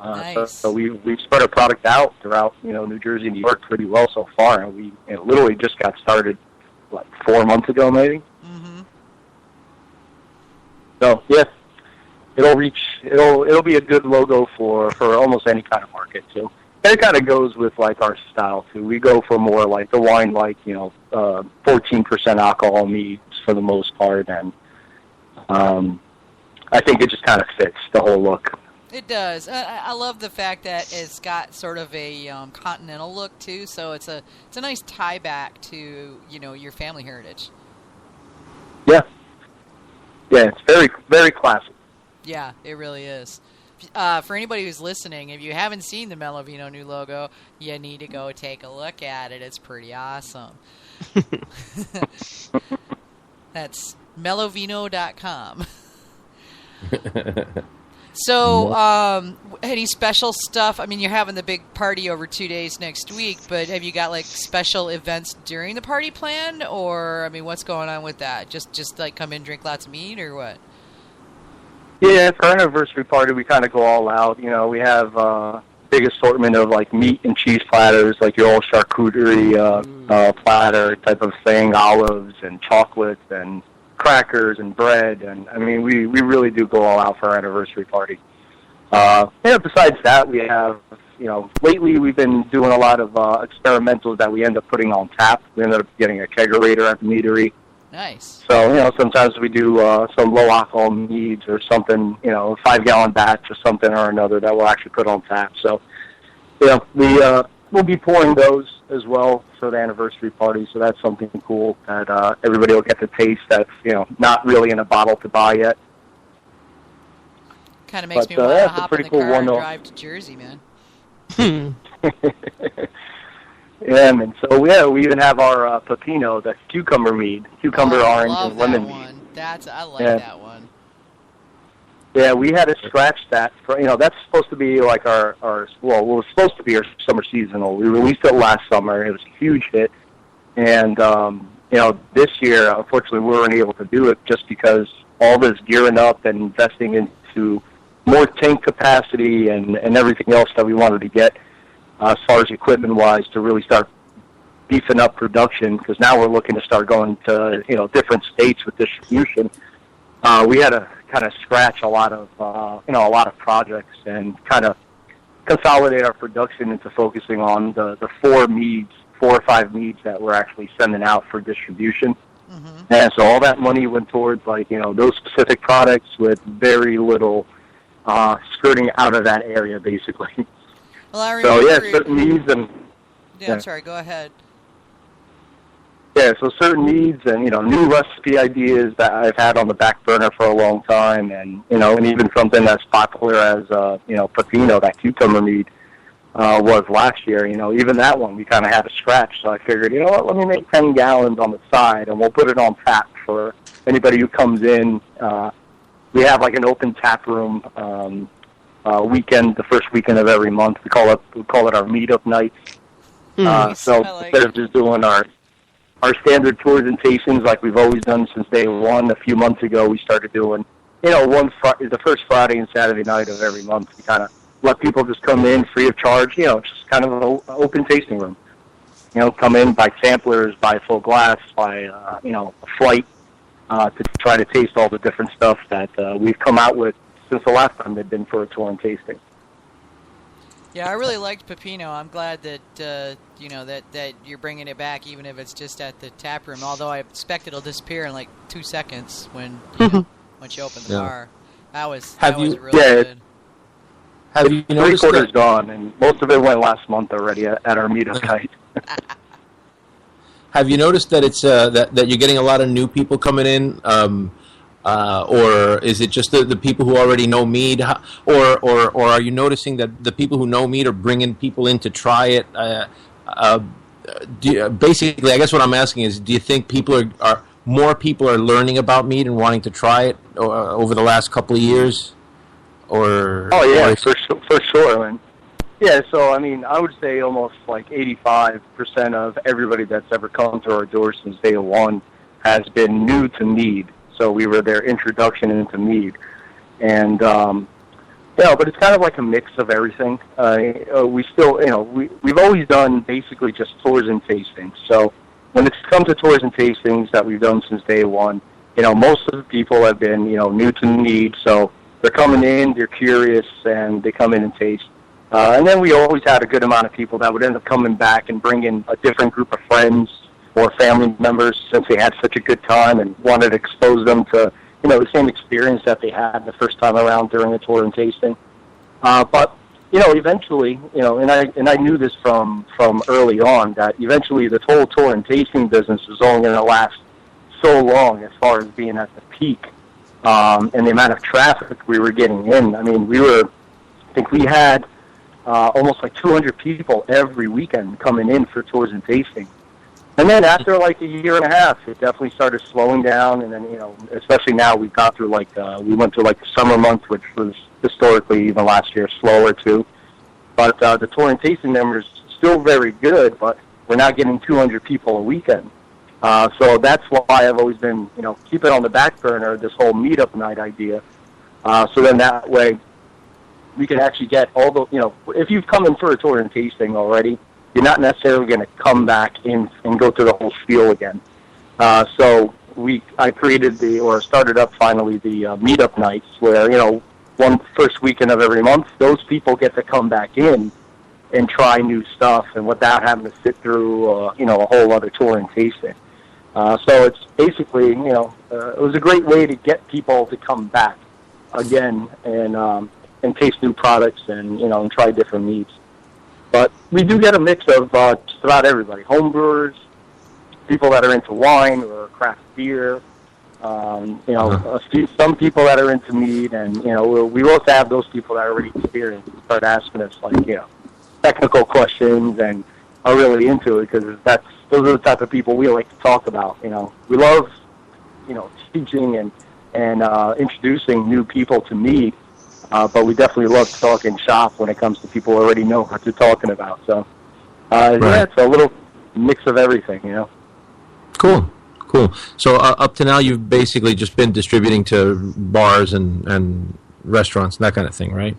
Nice. So we've spread our product out throughout, New Jersey and New York pretty well so far, and we literally just got started, 4 months ago maybe. Mm-hmm. So yeah, it'll be a good logo for almost any kind of market too. And it kind of goes with our style too. We go for more like the wine, 14% alcohol meads for the most part, and I think it just kind of fits the whole look. It does. I love the fact that it's got sort of a continental look too. So it's a nice tie back to your family heritage. Yeah, it's very very classic. Yeah, it really is. For anybody who's listening, if you haven't seen the Melovino new logo, you need to go take a look at it. It's pretty awesome. That's melovino.com. So, any special stuff? I mean, you're having the big party over 2 days next week, but have you got special events during the party planned, or what's going on with that? Just come in, drink lots of mead, or what? Yeah, for our anniversary party, we kind of go all out. We have big assortment of meat and cheese platters, your old charcuterie platter type of thing, olives and chocolates and crackers and bread, and we really do go all out for our anniversary party. Besides that, we have lately we've been doing a lot of experimentals that we end up putting on tap. We ended up getting a kegerator at the meadery. Nice. So sometimes we do some low alcohol meads or something, a 5-gallon batch or something or another that we'll actually put on tap. So we'll be pouring those as well for the anniversary party, so that's something cool that everybody will get to taste that's, not really in a bottle to buy yet. Kind of makes me want to hop in the car and drive to Jersey, man. Yeah, and so we even have our Pepino, that's cucumber mead, orange, and lemon mead. I like that one. Yeah, we had to scratch that. That's supposed to be it was supposed to be our summer seasonal. We released it last summer. It was a huge hit. And, this year, unfortunately, we weren't able to do it just because all this gearing up and investing into more tank capacity and everything else that we wanted to get as far as equipment-wise to really start beefing up production, because now we're looking to start going to, different states with distribution. We had to kind of scratch a lot of projects and kind of consolidate our production into focusing on the 4 or 5 meads that we're actually sending out for distribution. Mm-hmm. And so all that money went towards those specific products with very little skirting out of that area, basically. Well, I remember. So certain meads and I'm sorry. Go ahead. Yeah, so certain needs and, new recipe ideas that I've had on the back burner for a long time, and, and even something that's popular as, Pepino, that cucumber mead, was last year. Even that one we kind of had to scratch, so I figured, let me make 10 gallons on the side, and we'll put it on tap for anybody who comes in. We have, an open tap room weekend, the first weekend of every month. We call it our meetup nights. So instead of just doing our standard tours and tastings like we've always done since day one, a few months ago we started doing, the first Friday and Saturday night of every month. We kind of let people just come in free of charge, just kind of an open tasting room. Come in, buy samplers, buy full glass, buy, a flight to try to taste all the different stuff that we've come out with since the last time they've been for a tour and tasting. Yeah, I really liked Pepino. I'm glad that that you're bringing it back, even if it's just at the tap room. Although I expect it'll disappear in 2 seconds when once you open the bar. That was really good. Have you noticed 3/4 gone, and most of it went last month already at our meetup night. Have you noticed that it's that you're getting a lot of new people coming in? Or is it just the people who already know mead, or are you noticing that the people who know mead are bringing people in to try it? Basically, I guess what I'm asking is, do you think more people are learning about mead and wanting to try it over the last couple of years? Or for sure. So I would say almost 85% of everybody that's ever come to our doors since day one has been new to mead. So we were their introduction into mead. And Yeah, but it's kind of like a mix of everything. We still, we've always done basically just tours and tastings. So when it's come to tours and tastings that we've done since day one, most of the people have been, new to mead. So they're coming in, they're curious, and they come in and taste. And then we always had a good amount of people that would end up coming back and bringing a different group of friends or family members since they had such a good time and wanted to expose them to the same experience that they had the first time around during the tour and tasting. But eventually, and I knew this from early on that eventually the whole tour and tasting business was only going to last so long as far as being at the peak and the amount of traffic we were getting in. I mean, I think we had almost like 200 people every weekend coming in for tours and tasting. And then after like a year and a half, it definitely started slowing down. And then, especially now we've gone through we went through like the summer month, which was historically even last year slower too. But the tour and tasting numbers still very good, but we're now getting 200 people a weekend. So that's why I've always been, keep it on the back burner, this whole meetup night idea. So then that way we can actually get all the, if you've come in for a tour and tasting already, you're not necessarily going to come back in and go through the whole spiel again. So I started up finally the meetup nights where, one first weekend of every month, those people get to come back in and try new stuff and without having to sit through, a whole other tour and tasting. So it's basically, it was a great way to get people to come back again and taste new products and, and try different meats. But we do get a mix of just about everybody. Home brewers, people that are into wine or craft beer, some people that are into mead, and, we also have those people that are already experienced and start asking us, technical questions and are really into it because those are the type of people we like to talk about. We love, teaching and introducing new people to mead. But we definitely love talking shop when it comes to people who already know what they're talking about. So, right. Yeah, it's a little mix of everything, Cool. So up to now, you've basically just been distributing to bars and restaurants and that kind of thing, right?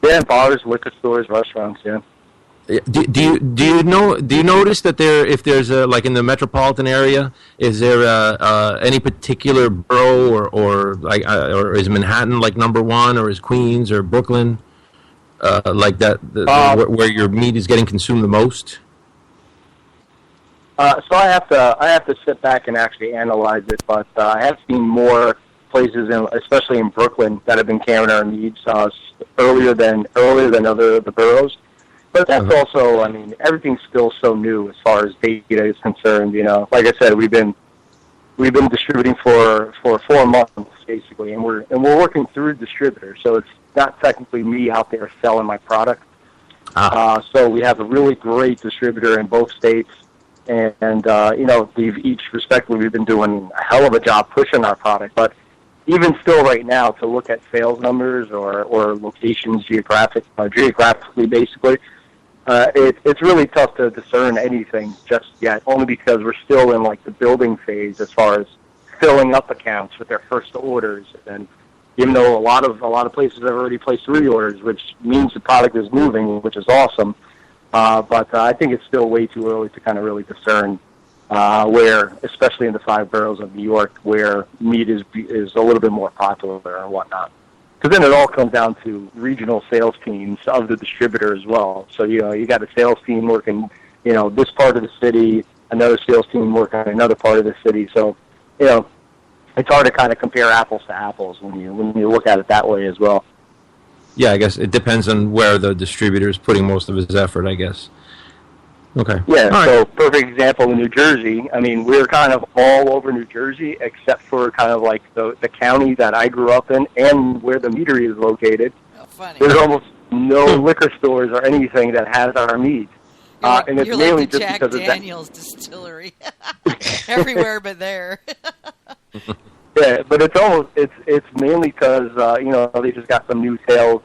Yeah, bars, liquor stores, restaurants. Yeah. Do you notice that if there's like in the metropolitan area, is there any particular borough or is Manhattan like number one, or is Queens or Brooklyn like that where your meat is getting consumed the most? So I have to sit back and actually analyze it, but I have seen more places, especially in Brooklyn, that have been carrying our meats earlier than the boroughs. But that's also, everything's still so new as far as data is concerned. Like I said, we've been distributing for 4 months basically, and we're working through distributors. So it's not technically me out there selling my product. So we have a really great distributor in both states, and we've each respectively we've been doing a hell of a job pushing our product. But even still, right now, to look at sales numbers or locations geographically, basically. It's really tough to discern anything just yet, only because we're still in the building phase as far as filling up accounts with their first orders. And even though a lot of places have already placed reorders, which means the product is moving, which is awesome, but I think it's still way too early to kind of really discern where, especially in the 5 boroughs of New York, where meat is a little bit more popular and whatnot. Because then it all comes down to regional sales teams of the distributor as well. So, you got a sales team working, this part of the city, another sales team working on another part of the city. So, it's hard to kind of compare apples to apples when you look at it that way as well. Yeah, I guess it depends on where the distributor is putting most of his effort, I guess. Okay. Yeah, so perfect example in New Jersey. We're kind of all over New Jersey except for kind of like the county that I grew up in and where the meadery is located. Oh, funny. There's almost no liquor stores or anything that has our meat. And it's mainly like the just Jack because Daniels of that. distillery. Everywhere but there. Yeah, but it's mainly because they just got some new sales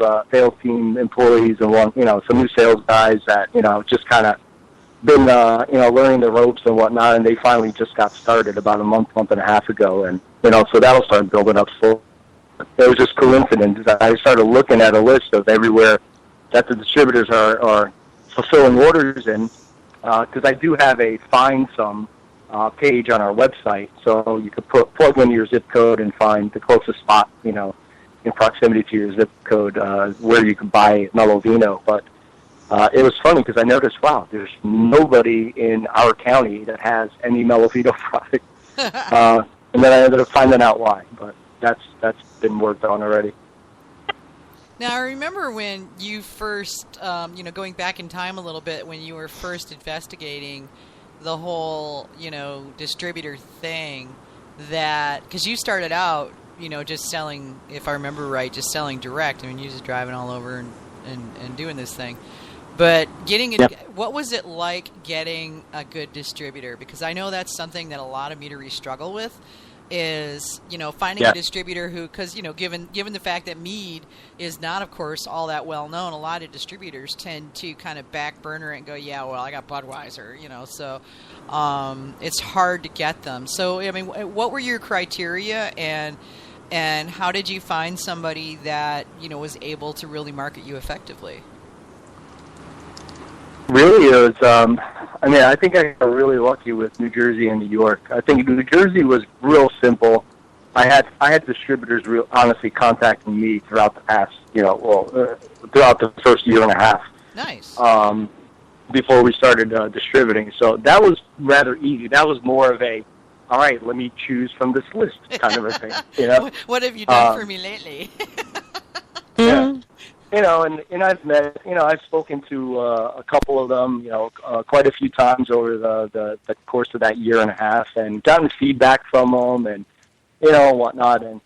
team employees and some new sales guys that just kind of been learning the ropes and whatnot, and they finally just got started about a month and a half ago, and so that'll start building up slowly. it was just coincidence. I started looking at a list of everywhere that the distributors are fulfilling orders in, because I do have a find some page on our website, so you could plug in your zip code and find the closest spot, you know, in proximity to your zip code, where you can buy Melovino. But it was funny because I noticed, wow, there's nobody in our county that has any Melovino product. And then I ended up finding out why, but that's been worked on already. Now, I remember when you first, going back in time a little bit, when you were first investigating the whole, distributor thing, that, because you started out, just selling, if I remember right, just selling direct. I mean, you just driving all over and doing this thing. But getting it, what was it like getting a good distributor? Because I know that's something that a lot of meaderies struggle with, is finding a distributor who, because given the fact that mead is not, of course, all that well known, a lot of distributors tend to kind of back burner it and go, yeah, well, I got Budweiser, so it's hard to get them. So I mean, what were your criteria, and how did you find somebody that was able to really market you effectively? Really, it was, I think I got really lucky with New Jersey and New York. I think New Jersey was real simple. I had distributors honestly contacting me throughout the past, throughout the first year and a half. Nice. Before we started distributing. So that was rather easy. That was more of a, all right, let me choose from this list kind of a thing. What have you done for me lately? Yeah. And I've met, I've spoken to a couple of them, quite a few times over the course of that year and a half, and gotten feedback from them, and whatnot. And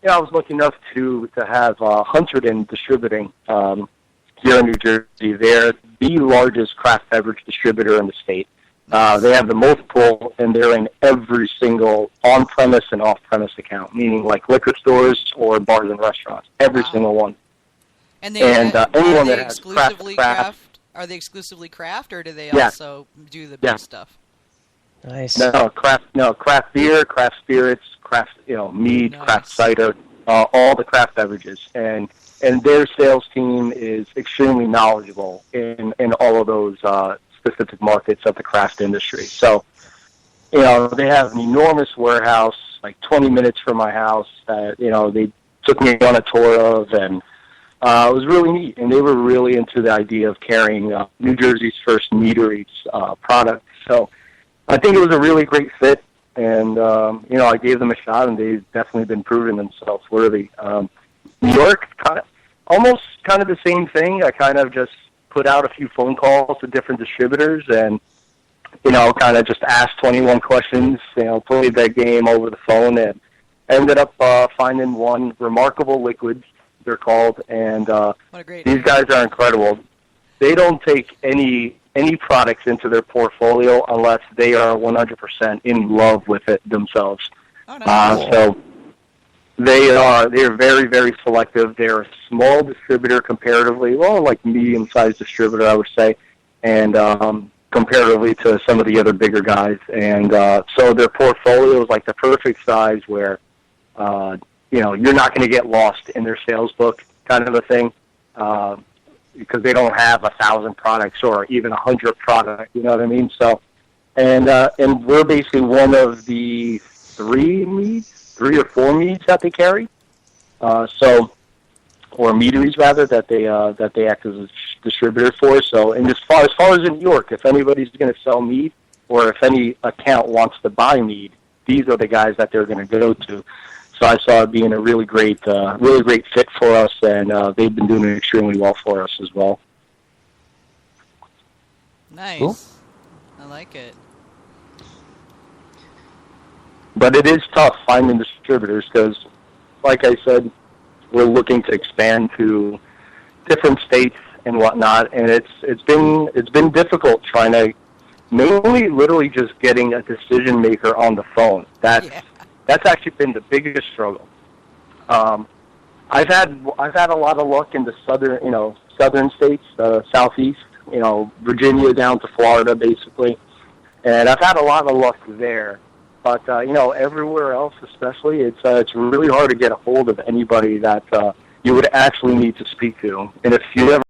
I was lucky enough to have Hunterdon Distributing here in New Jersey. They're the largest craft beverage distributor in the state. They have the most pull, and they're in every single on-premise and off-premise account, meaning like liquor stores or bars and restaurants, every single one. And anyone that has craft, are they exclusively craft, or do they also do the big stuff? Nice. Craft beer, craft spirits, craft mead, craft cider, all the craft beverages, and their sales team is extremely knowledgeable in all of those specific markets of the craft industry. So, they have an enormous warehouse, like 20 minutes from my house, that they took me on a tour of, and it was really neat, and they were really into the idea of carrying New Jersey's first meaderies product. So I think it was a really great fit, and I gave them a shot, and they've definitely been proving themselves worthy. New York, almost kind of the same thing. I kind of just put out a few phone calls to different distributors, and kind of just asked 21 questions. Played that game over the phone, and ended up finding one, Remarkable Liquids, they're called, and these guys are incredible. They don't take any products into their portfolio unless they are 100% in love with it themselves. Oh, nice. So they're very, very selective. They're a small distributor comparatively, like medium-sized distributor, I would say, and comparatively to some of the other bigger guys. And so their portfolio is like the perfect size where you're not going to get lost in their sales book, kind of a thing, because they don't have 1,000 products or even 100 products. You know what I mean? So, and we're basically one of the three or four meads that they carry. Or meaderies rather, that they act as a distributor for. So, and as far as in New York, if anybody's going to sell mead, or if any account wants to buy mead, these are the guys that they're going to go to. So I saw it being a really great fit for us, and they've been doing extremely well for us as well. Nice. Cool. I like it. But it is tough finding distributors because, like I said, we're looking to expand to different states and whatnot, and it's been difficult trying to mainly literally just getting a decision maker on the phone. That's actually been the biggest struggle. I've had a lot of luck in the southern states, southeast, Virginia down to Florida, basically, and I've had a lot of luck there. But everywhere else, especially, it's really hard to get a hold of anybody that you would actually need to speak to. And if you ever